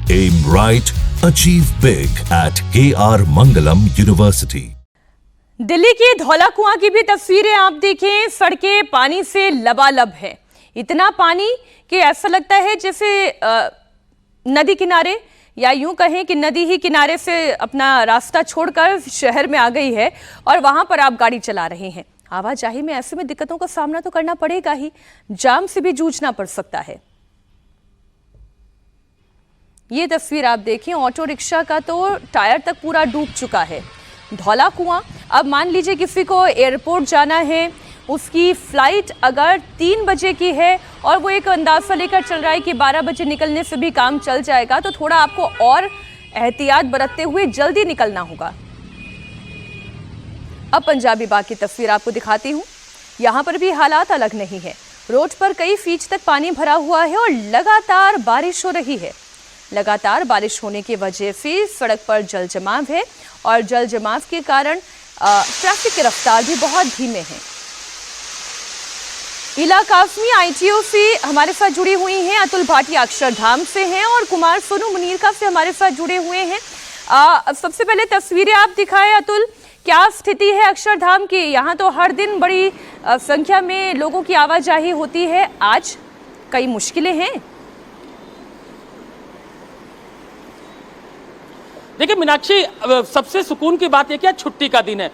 Aim right, achieve big at KR Mangalam University. Delhi की धौला कुआं की भी तस्वीरें आप देखें, सड़कें पानी से लबालब है। इतना पानी कि ऐसा लगता है जैसे नदी किनारे या यूं कहें कि नदी ही किनारे से अपना रास्ता छोड़कर शहर में आ गई है और वहां पर आप गाड़ी चला रहे हैं। आवाजाही में ऐसे में दिक्कतों का सामना तो करना पड़ेगा ही, जाम से भी जूझना पड़ सकता है। ये तस्वीर आप देखें, ऑटो रिक्शा का तो टायर तक पूरा डूब चुका है। धौला कुआं, अब मान लीजिए किसी को एयरपोर्ट जाना है, उसकी फ्लाइट अगर 3 बजे की है और वो एक अंदाजा लेकर चल रहा है कि 12 बजे निकलने से भी काम चल जाएगा, तो थोड़ा आपको और एहतियात बरतते हुए जल्दी निकलना होगा। अब पंजाबी बाग की तस्वीर आपको दिखाती हूँ। यहाँ पर भी हालात अलग नहीं है। रोड पर कई फीट तक पानी भरा हुआ है और लगातार बारिश हो रही है। लगातार बारिश होने की वजह से सड़क पर जल जमाव है और जल जमाव के कारण ट्रैफिक की रफ्तार भी बहुत धीमे हैं। इला कासमी ITO से हमारे साथ जुड़ी हुई हैं, अतुल भाटिया अक्षरधाम से हैं और कुमार सोनू मुनीरका से हमारे साथ जुड़े हुए हैं। सबसे पहले तस्वीरें आप दिखाएं अतुल, क्या स्थिति है अक्षरधाम की? यहाँ तो हर दिन बड़ी संख्या में लोगों की आवाजाही होती है, आज कई मुश्किलें हैं। देखिए मीनाक्षी, सबसे सुकून की बात यह कि आज छुट्टी का दिन है।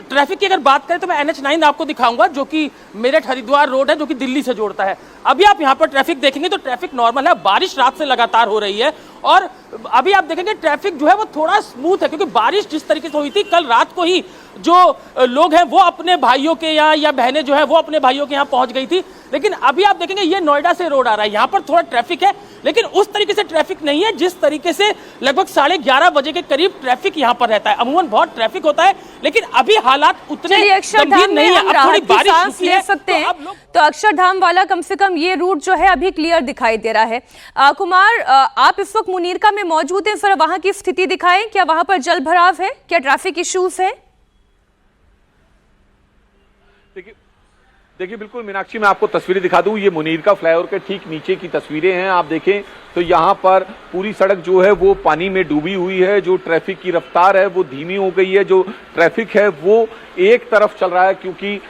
ट्रैफिक की अगर बात करें तो मैं NH9 आपको दिखाऊंगा, जो कि मेरठ हरिद्वार रोड है, जो कि दिल्ली से जोड़ता है। अभी आप यहाँ पर ट्रैफिक देखेंगे तो ट्रैफिक नॉर्मल है। बारिश रात से लगातार हो रही है और अभी आप देखेंगे ट्रैफिक जो है वो थोड़ा स्मूथ है, क्योंकि बारिश जिस तरीके से हुई थी कल रात को ही जो लोग हैं वो अपने भाइयों के यहाँ या बहनें जो है वो अपने भाइयों के यहाँ पहुंच गई थी। लेकिन अभी आप देखेंगे ये नोएडा से रोड आ रहा है, यहाँ पर थोड़ा ट्रैफिक है, लेकिन उस तरीके से ट्रैफिक नहीं है जिस तरीके से लगभग 11:30 बजे के करीब ट्रैफिक यहाँ पर रहता है। अमूमन बहुत ट्रैफिक होता है, लेकिन अभी हालात उतने गंभीर नहीं है। अब थोड़ी बारिश ले सकते हैं तो अक्षरधाम वाला कम से कम ये रूट जो है अभी क्लियर दिखाई दे रहा है। कुमार, आप इस वक्त मुनीरका में मौजूद हैं, सर वहां की स्थिति दिखाएं। क्या वहां पर जल भराव है, क्या ट्रैफिक इश्यूज है? देखिए बिल्कुल मीनाक्षी, मैं आपको तस्वीरें दिखा दूं। ये मुनीरका फ्लाईओवर के ठीक नीचे की तस्वीरें हैं। आप देखें तो यहाँ पर पूरी सड़क जो है वो पानी में डूबी हुई है। जो ट्रैफिक की रफ्तार है वो धीमी हो गई है। जो ट्रैफिक है वो एक तरफ चल रहा है, क्योंकि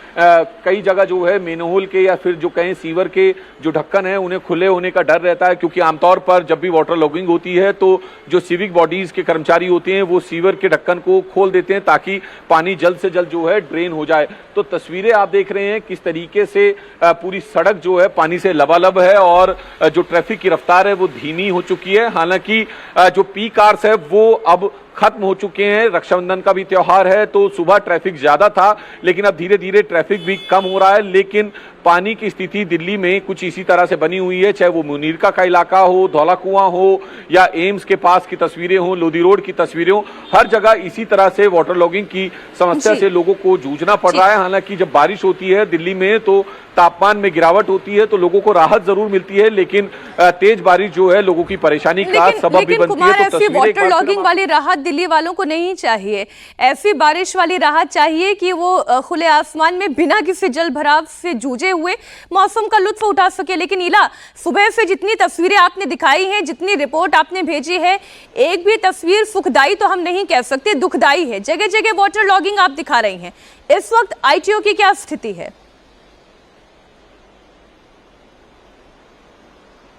कई जगह जो है मेनहोल के या फिर जो कहें सीवर के जो ढक्कन है उन्हें खुले होने का डर रहता है, क्योंकि आमतौर पर जब भी वाटर लॉगिंग होती है तो जो सिविक बॉडीज के कर्मचारी होते हैं वो सीवर के ढक्कन को खोल देते हैं ताकि पानी जल्द से जल्द जो है ड्रेन हो जाए। तो तस्वीरें आप देख रहे हैं किस तरीके से पूरी सड़क जो है पानी से लबालब है और जो ट्रैफिक की रफ्तार है वो धीमी हो चुकी है। हालांकि जो पीक आवर्स है वो अब खत्म हो चुके हैं। रक्षाबंधन का भी त्योहार है तो सुबह ट्रैफिक ज्यादा था, लेकिन अब धीरे धीरे ट्रैफिक भी कम हो रहा है। लेकिन पानी की स्थिति दिल्ली में कुछ इसी तरह से बनी हुई है, चाहे वो मुनीरका का इलाका हो, धौला कुआं हो या एम्स के पास की तस्वीरें हो, लोधी रोड की तस्वीरें हो, हर जगह इसी तरह से वाटर लॉगिंग की समस्या से लोगों को जूझना पड़ रहा है। हालांकि जब बारिश होती है दिल्ली में तो तापमान में गिरावट होती है तो लोगों को राहत जरूर मिलती है, लेकिन तेज बारिश जो है लोगों की परेशानी का सबब भी बनती है। तो वाटर लॉगिंग वाली राहत दिल्ली वालों को नहीं चाहिए, ऐसी बारिश वाली राहत चाहिए कि वो खुले आसमान में बिना किसी जल भराव से जूझे हुए मौसम का लुत्फ उठा सके। लेकिन इला, सुबह से जितनी तस्वीरें आपने दिखाई हैं, जितनी रिपोर्ट आपने भेजी है, एक भी तस्वीर सुखदाई तो हम नहीं कह सकते, दुखदाई है। जगह जगह वाटर लॉगिंग आप दिखा रही हैं। इस वक्त ITO की क्या स्थिति है?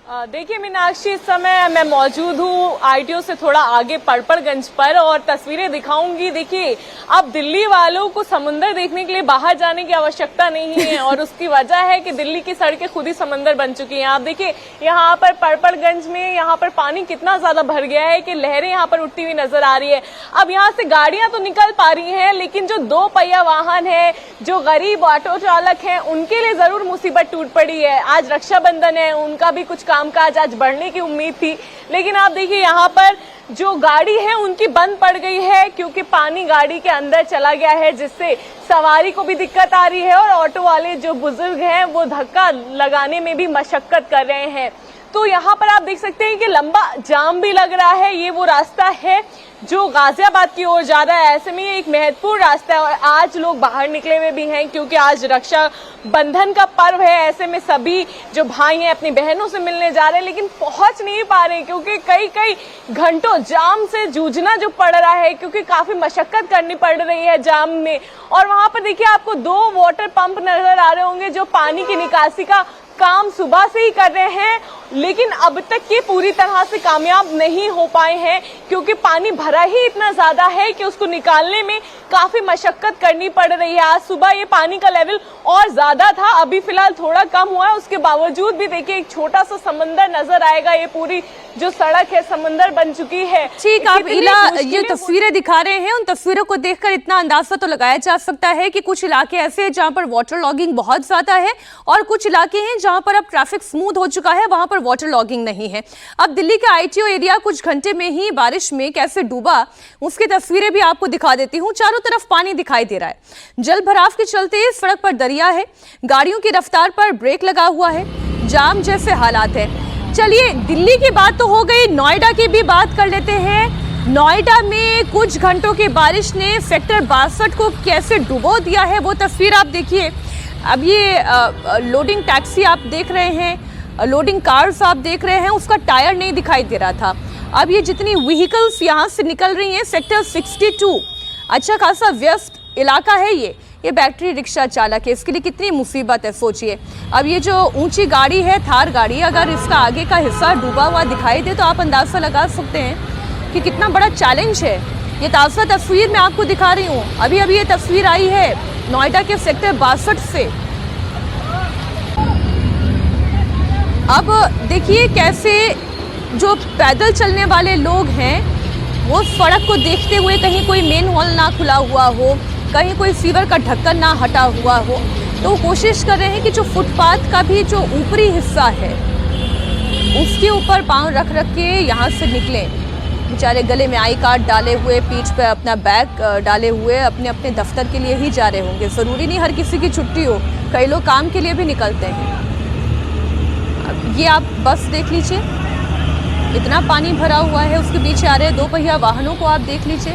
देखिए मीनाक्षी, इस समय मैं मौजूद हूँ ITO से थोड़ा आगे पड़पड़गंज पर और तस्वीरें दिखाऊंगी। देखिए, अब दिल्ली वालों को समुंदर देखने के लिए बाहर जाने की आवश्यकता नहीं है और उसकी वजह है कि दिल्ली की सड़कें खुद ही समंदर बन चुकी हैं। आप देखिए यहाँ पर पड़पड़गंज में यहाँ पर पानी कितना ज्यादा भर गया है कि लहरें यहाँ पर उठती हुई नजर आ रही है। अब यहाँ से गाड़ियां तो निकल पा रही हैं, लेकिन जो 2 पहिया वाहन है, जो गरीब ऑटो चालक हैं, उनके लिए जरूर मुसीबत टूट पड़ी है। आज रक्षाबंधन है, उनका भी कुछ कामकाज आज बढ़ने की उम्मीद थी, लेकिन आप देखिए यहाँ पर जो गाड़ी है उनकी बंद पड़ गई है, क्योंकि पानी गाड़ी के अंदर चला गया है, जिससे सवारी को भी दिक्कत आ रही है और ऑटो वाले जो बुजुर्ग हैं वो धक्का लगाने में भी मशक्कत कर रहे हैं। तो यहाँ पर आप देख सकते हैं कि लंबा जाम भी लग रहा है। ये वो रास्ता है जो गाजियाबाद की ओर जा रहा है। ऐसे में ये एक महत्वपूर्ण रास्ता है और आज लोग बाहर निकले हुए भी हैं क्योंकि आज रक्षा बंधन का पर्व है। ऐसे में सभी जो भाई हैं अपनी बहनों से मिलने जा रहे हैं, लेकिन पहुंच नहीं पा रहे क्योंकि कई घंटों जाम से जूझना जो पड़ रहा है, क्योंकि काफी मशक्कत करनी पड़ रही है जाम में। और वहां पर देखिए आपको 2 वाटर पंप नजर आ रहे होंगे जो पानी की निकासी का काम सुबह से ही कर रहे हैं, लेकिन अब तक ये पूरी तरह से कामयाब नहीं हो पाए हैं क्योंकि पानी भरा ही इतना ज्यादा है कि उसको निकालने में काफी मशक्कत करनी पड़ रही है। आज सुबह ये पानी का लेवल और ज्यादा था, अभी फिलहाल थोड़ा कम हुआ है। उसके बावजूद भी देखिए एक छोटा सा समंदर नजर आएगा। ये पूरी जो सड़क है समंदर बन चुकी है। ठीक, आप इला ये तस्वीरें दिखा रहे हैं, उन तस्वीरों को देखकर इतना अंदाजा तो लगाया जा सकता है कि कुछ इलाके ऐसे हैं जहां पर वाटर लॉगिंग बहुत ज्यादा है और कुछ इलाके हैं जहां पर अब ट्रैफिक स्मूथ हो चुका है, वहां पर वाटर लॉगिंग नहीं है। अब दिल्ली का आईटीओ एरिया कुछ घंटे में ही बारिश में कैसे डूबा, उसकी तस्वीरें भी आपको दिखा देती हूँ। चारों तरफ पानी दिखाई दे रहा है, जल भराव के चलते सड़क पर दरिया है, गाड़ियों की रफ्तार पर ब्रेक लगा हुआ है, जाम जैसे हालात है। चलिए दिल्ली की बात तो हो गई, नोएडा की भी बात कर लेते हैं। नोएडा में कुछ घंटों की बारिश ने सेक्टर 62 को कैसे डुबो दिया है, वो तस्वीर आप देखिए। अब ये लोडिंग टैक्सी आप देख रहे हैं, लोडिंग कार्स आप देख रहे हैं, उसका टायर नहीं दिखाई दे रहा था। अब ये जितनी व्हीकल्स यहाँ से निकल रही हैं, सेक्टर 62 अच्छा खासा व्यस्त इलाका है। ये बैटरी रिक्शा चालक है, इसके लिए कितनी मुसीबत है सोचिए। अब ये जो ऊंची गाड़ी है, थार गाड़ी, अगर इसका आगे का हिस्सा डूबा हुआ दिखाई दे तो आप अंदाजा लगा सकते हैं कि कितना बड़ा चैलेंज है। ये ताज़ा तस्वीर मैं आपको दिखा रही हूँ, अभी ये तस्वीर आई है नोएडा के सेक्टर 62 से। अब देखिए कैसे जो पैदल चलने वाले लोग हैं वो सड़क को देखते हुए, कहीं कोई मेन हॉल ना खुला हुआ हो, कहीं कोई सीवर का ढक्कन ना हटा हुआ हो, तो कोशिश कर रहे हैं कि जो फुटपाथ का भी जो ऊपरी हिस्सा है उसके ऊपर पांव रख के यहाँ से निकलें। बेचारे गले में आई कार्ड डाले हुए, पीठ पे अपना बैग डाले हुए अपने अपने दफ्तर के लिए ही जा रहे होंगे। ज़रूरी नहीं हर किसी की छुट्टी हो, कई लोग काम के लिए भी निकलते हैं। अब ये आप बस देख लीजिए, इतना पानी भरा हुआ है, उसके पीछे आ रहे 2 पहिया वाहनों को आप देख लीजिए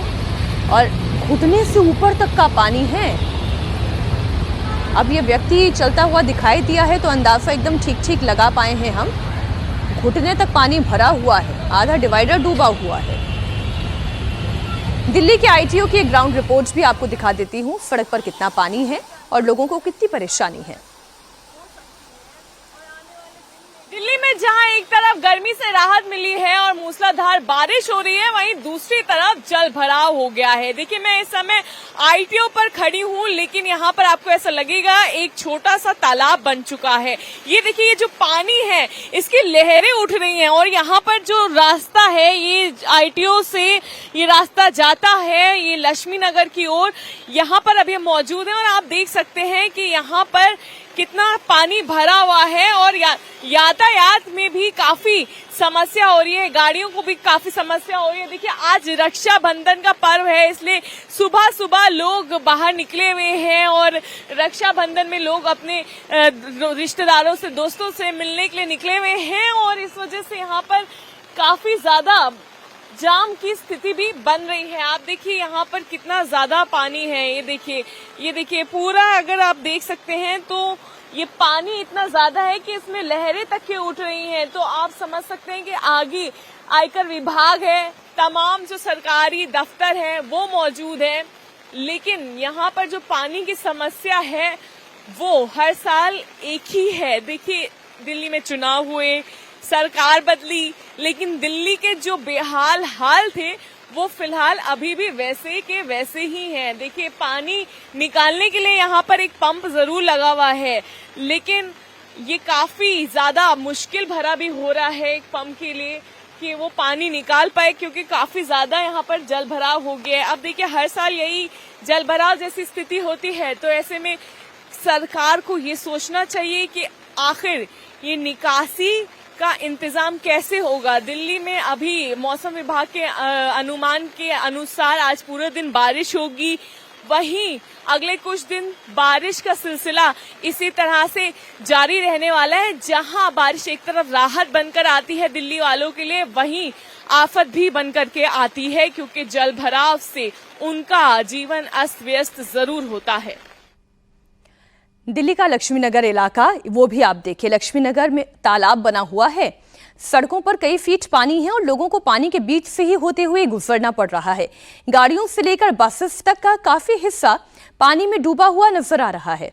और घुटने से ऊपर तक का पानी है। अब ये व्यक्ति चलता हुआ दिखाई दिया है तो अंदाजा एकदम ठीक लगा पाए हैं हम। घुटने तक पानी भरा हुआ है, आधा डिवाइडर डूबा हुआ है। दिल्ली के आईटीओ की ग्राउंड रिपोर्ट्स भी आपको दिखा देती हूँ, सड़क पर कितना पानी है और लोगों को कितनी परेशानी है। दिल्ली में जहां एक तरफ गर्मी से राहत मिली है और मूसलाधार बारिश हो रही है, वहीं दूसरी तरफ जल भराव हो गया है। देखिए मैं इस समय आईटीओ पर खड़ी हूं, लेकिन यहां पर आपको ऐसा लगेगा एक छोटा सा तालाब बन चुका है। ये देखिए ये जो पानी है इसकी लहरें उठ रही हैं और यहाँ पर जो रास्ता है, ये आईटीओ से ये रास्ता जाता है ये लक्ष्मी नगर की ओर, यहाँ पर अभी मौजूद है और आप देख सकते हैं कि यहाँ पर कितना पानी भरा हुआ है और यातायात में भी काफी समस्या हो रही है, गाड़ियों को भी काफी समस्या हो रही है। देखिए आज रक्षाबंधन का पर्व है, इसलिए सुबह सुबह लोग बाहर निकले हुए हैं और रक्षाबंधन में लोग अपने रिश्तेदारों से, दोस्तों से मिलने के लिए निकले हुए हैं और इस वजह से यहाँ पर काफी ज्यादा जाम की स्थिति भी बन रही है। आप देखिए यहाँ पर कितना ज्यादा पानी है, ये देखिए पूरा अगर आप देख सकते हैं तो ये पानी इतना ज्यादा है कि इसमें लहरें तक के उठ रही हैं। तो आप समझ सकते हैं कि आगे आयकर विभाग है, तमाम जो सरकारी दफ्तर है वो मौजूद है, लेकिन यहाँ पर जो पानी की समस्या है वो हर साल एक ही है। देखिए दिल्ली में चुनाव हुए, सरकार बदली, लेकिन दिल्ली के जो बेहाल हाल थे वो फिलहाल अभी भी वैसे के वैसे ही हैं। देखिए पानी निकालने के लिए यहाँ पर एक पंप जरूर लगा हुआ है, लेकिन ये काफी ज्यादा मुश्किल भरा भी हो रहा है एक पंप के लिए कि वो पानी निकाल पाए, क्योंकि काफी ज्यादा यहाँ पर जल भराव हो गया है। अब देखिए हर साल यही जल भराव जैसी स्थिति होती है, तो ऐसे में सरकार को ये सोचना चाहिए कि आखिर ये निकासी का इंतजाम कैसे होगा। दिल्ली में अभी मौसम विभाग के अनुमान के अनुसार आज पूरे दिन बारिश होगी, वहीं अगले कुछ दिन बारिश का सिलसिला इसी तरह से जारी रहने वाला है। जहां बारिश एक तरफ राहत बनकर आती है दिल्ली वालों के लिए, वहीं आफत भी बनकर के आती है, क्योंकि जल भराव से उनका जीवन अस्त व्यस्त जरूर होता है। दिल्ली का लक्ष्मीनगर इलाका, वो भी आप देखिए, लक्ष्मीनगर में तालाब बना हुआ है, सड़कों पर कई फीट पानी है और लोगों को पानी के बीच से ही होते हुए गुजरना पड़ रहा है। गाड़ियों से लेकर बसेस तक का काफी हिस्सा पानी में डूबा हुआ नजर आ रहा है।